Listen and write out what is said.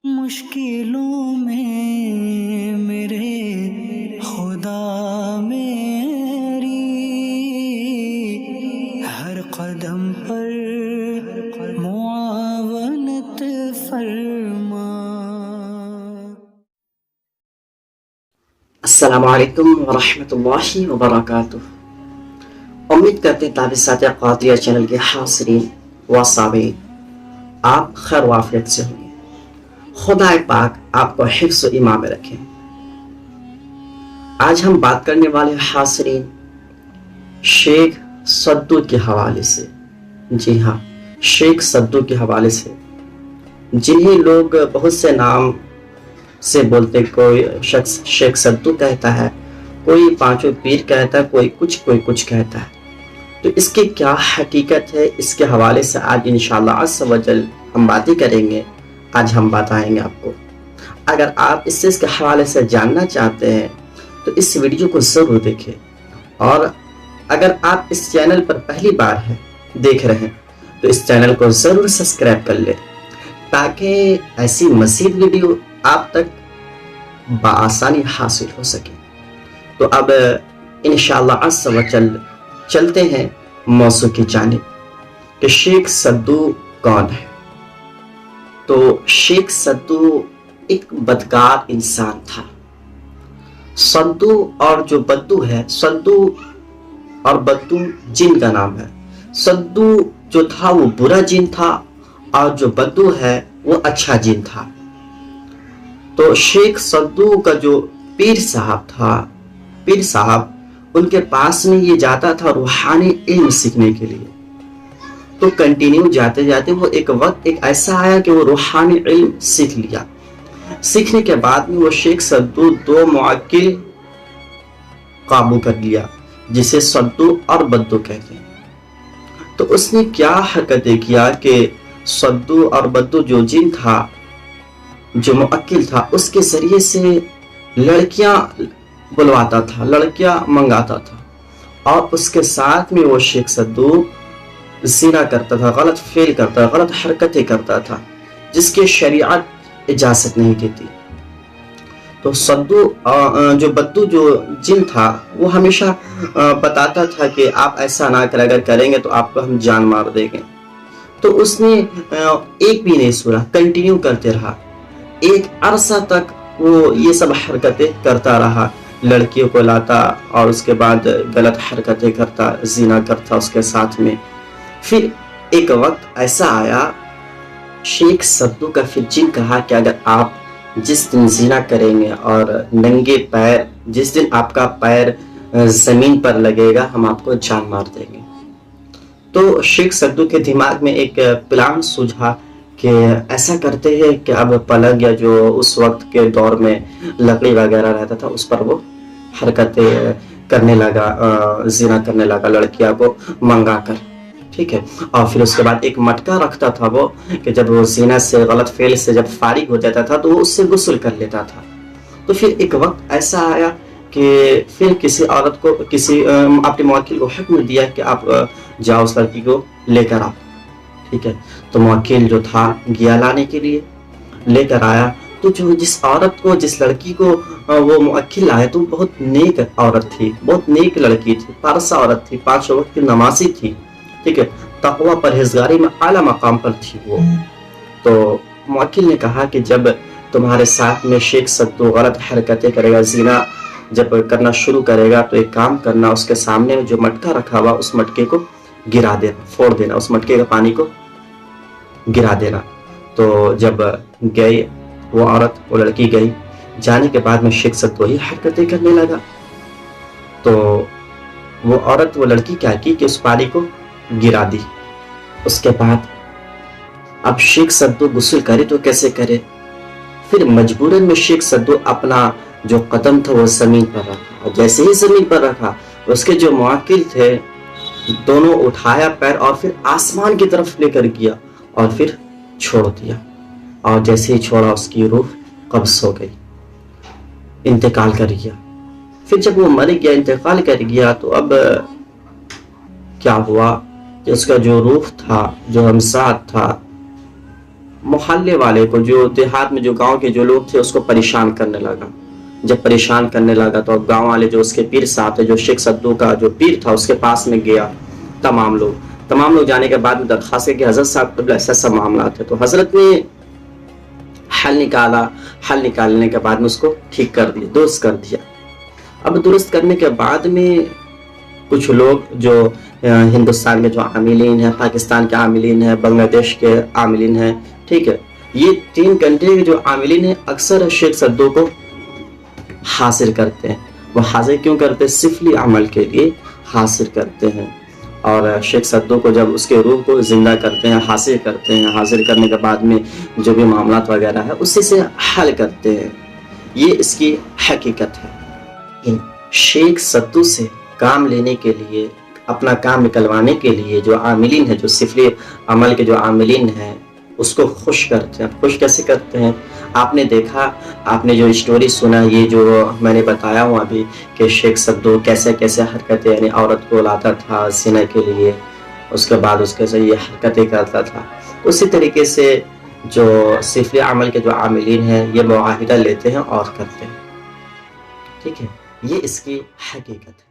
مشکلوں میں میرے خدا میری ہر قدم پر معاونت فرما۔ السلام علیکم ورحمۃ اللہ وبرکاتہ۔ امید کرتے ہیں تابعات قادریہ چینل کے حاضرین و سامعین آپ خیر و عافیت سے ہوں گے۔ خدا پاک آپ کو حفظ و ایمان میں رکھیں۔ آج ہم بات کرنے والے حاضرین شیخ سدو کے حوالے سے، جی ہاں، شیخ سدو کے حوالے سے، جنہیں لوگ بہت سے نام سے بولتے، کوئی شخص شیخ سدو کہتا ہے، کوئی پانچوں پیر کہتا ہے، کوئی کچھ کہتا ہے۔ تو اس کی کیا حقیقت ہے، اس کے حوالے سے آج انشاءاللہ عز و جل ہم باتیں کریں گے۔ آج ہم بتائیں گے آپ کو۔ اگر آپ اس چیز کے حوالے سے جاننا چاہتے ہیں تو اس ویڈیو کو ضرور دیکھیں، اور اگر آپ اس چینل پر پہلی بار دیکھ رہے ہیں تو اس چینل کو ضرور سبسکرائب کر لیں، تاکہ ایسی مزید ویڈیو آپ تک بآسانی حاصل ہو سکے۔ تو اب انشاءاللہ عز و جل چلتے ہیں موضوع کی جانب کہ شیخ سدو کون ہے۔ تو شیخ سدو ایک بدکار انسان تھا۔ سدو اور جو بدو ہے، سدو اور بدو جن کا نام ہے۔ سدو جو تھا وہ برا جن تھا، اور جو بدو ہے وہ اچھا جن تھا۔ تو شیخ سدو کا جو پیر صاحب ان کے پاس میں یہ جاتا تھا روحانی علم سیکھنے کے لیے۔ تو کنٹینیو جاتے جاتے وہ ایک وقت ایسا آیا کہ وہ روحانی علم سیکھ لیا۔ سیکھنے کے بعد میں وہ شیخ سدو 2 معقل قابو کر لیا، جسے سدو اور بدو کہتے ہیں۔ تو اس نے کیا حرکتیں کیا کہ سدو اور بدو جو جن تھا، جو معقل تھا، اس کے ذریعے سے لڑکیاں بلواتا تھا، لڑکیاں منگاتا تھا، اور اس کے ساتھ میں وہ شیخ سدو زنا کرتا تھا، غلط فعل کرتا تھا، غلط حرکتیں کرتا تھا، جس کی شریعت اجازت نہیں دیتی۔ تو سدو جو بدو جو جن تھا وہ ہمیشہ بتاتا تھا کہ آپ ایسا نہ کریں، اگر کریں گے تو آپ کو ہم جان مار دیں گے۔ تو اس نے ایک بھی نہیں سنا، کنٹینیو کرتے رہا۔ ایک عرصہ تک وہ یہ سب حرکتیں کرتا رہا، لڑکیوں کو لاتا اور اس کے بعد غلط حرکتیں کرتا، زنا کرتا اس کے ساتھ میں۔ پھر ایک وقت ایسا آیا، شیخ سدو کا پھر جن کہا کہ اگر آپ جس دن زنا کریں گے اور ننگے پیر، جس دن آپ کا پیر زمین پر لگے گا، ہم آپ کو جان مار دیں گے۔ تو شیخ سدو کے دماغ میں ایک پلان سوجھا کہ ایسا کرتے ہیں کہ اب پلنگ یا جو اس وقت کے دور میں لکڑی وغیرہ رہتا تھا، اس پر وہ حرکتیں کرنے لگا، زنا کرنے لگا لڑکیاں کو منگا کر، ٹھیک ہے۔ اور پھر اس کے بعد ایک مٹکا رکھتا تھا وہ، کہ جب وہ زنا سے، غلط فعل سے جب فارغ ہو جاتا تھا تو وہ اس سے غسل کر لیتا تھا۔ تو پھر ایک وقت ایسا آیا کہ پھر کسی عورت کو، اپنے موکل کو حکم دیا کہ آپ جاؤ اس لڑکی کو لے کر آؤ، ٹھیک ہے۔ تو موکل جو تھا گیا لانے کے لیے، لے کر آیا۔ تو جس عورت کو، جس لڑکی کو وہ موکل آیا، تو بہت نیک عورت تھی، بہت نیک لڑکی تھی، پارسا عورت تھی، 5 وقت کی نمازی تھی، ٹھیک ہے، تقوی پرہیزگاری میں اعلیٰ مقام پر تھی وہ۔ تو موکل نے کہا کہ جب تمہارے ساتھ میں شیخ سدو غلط حرکتیں کرے گا، زنا جب کرنا شروع کرے گا، تو ایک کام کرنا، اس کے سامنے جو مٹکا رکھا ہوا اس مٹکے کو گرا دینا، پھوڑ دینا، اس مٹکے کا پانی کو گرا دینا۔ تو جب گئی وہ عورت، وہ لڑکی گئی، جانے کے بعد میں شیخ سدو ہی حرکتیں کرنے لگا۔ تو وہ عورت، وہ لڑکی کیا کی کہ اس پانی کو گرا دی۔ اس کے بعد اب شیخ سدو غسل کرے تو کیسے کرے؟ پھر مجبوراً میں شیخ سدو اپنا جو قدم تھا وہ زمین پر رکھا، اور جیسے ہی زمین پر رکھا، اس کے جو معقل تھے دونوں اٹھایا پیر اور پھر آسمان کی طرف لے کر گیا، اور پھر چھوڑ دیا۔ اور جیسے ہی چھوڑا، اس کی روح قبض ہو گئی، انتقال کر گیا۔ پھر جب وہ مر گیا، انتقال کر گیا، تو اب کیا ہوا کہ اس کا جو روح تھا، جو ہمسات تھا، محلے والے کو، جو دیہات میں جو گاؤں کے جو لوگ تھے، اس کو پریشان کرنے لگا. جب پریشان کرنے لگا تو گاؤں والے جو اس کے پیر صاحب تھے، جو شیخ صدوق کا جو پیر تھا، اس کے پاس میں گیا. تمام لوگ جانے کے بعد میں درخواست ہے کہ حضرت صاحب قبلہ ایسا معاملات ہے. تو حضرت نے حل نکالنے کے بعد میں اس کو ٹھیک کر دیا، درست کر دیا. اب درست کرنے کے بعد میں کچھ لوگ جو ہندوستان میں جو عاملین ہیں، پاکستان کے عاملین ہیں، بنگلہ دیش کے عاملین ہیں، ٹھیک ہے، یہ 3 کنٹری کے جو عاملین ہیں اکثر شیخ صدوق کو حاضر کرتے ہیں. وہ حاضر کیوں کرتے ہیں؟ سفلی عمل کے لیے حاضر کرتے ہیں. اور شیخ صدوق کو جب اس کے روح کو زندہ کرتے ہیں، حاضر کرتے ہیں، حاضر کرنے کے بعد میں جو بھی معاملات وغیرہ ہے اسی سے حل کرتے ہیں. یہ اس کی حقیقت ہے. شیخ صدوق سے کام لینے کے لیے، اپنا کام نکلوانے کے لیے جو عاملین ہیں، جو سفلی عمل کے جو عاملین ہیں، اس کو خوش کرتے ہیں. خوش کیسے کرتے ہیں؟ آپ نے دیکھا، آپ نے جو اسٹوری سنا، یہ جو میں نے بتایا ہوں ابھی کہ شیخ صدوق کیسے کیسے حرکتیں، یعنی عورت کو لاتا تھا زنا کے لیے، اس کے بعد اس کے سے یہ حرکتیں کرتا تھا. اسی طریقے سے جو سفلی عمل کے جو عاملین ہیں یہ معاہدہ لیتے ہیں اور کرتے ہیں. ٹھیک ہے، یہ اس کی حقیقت ہے.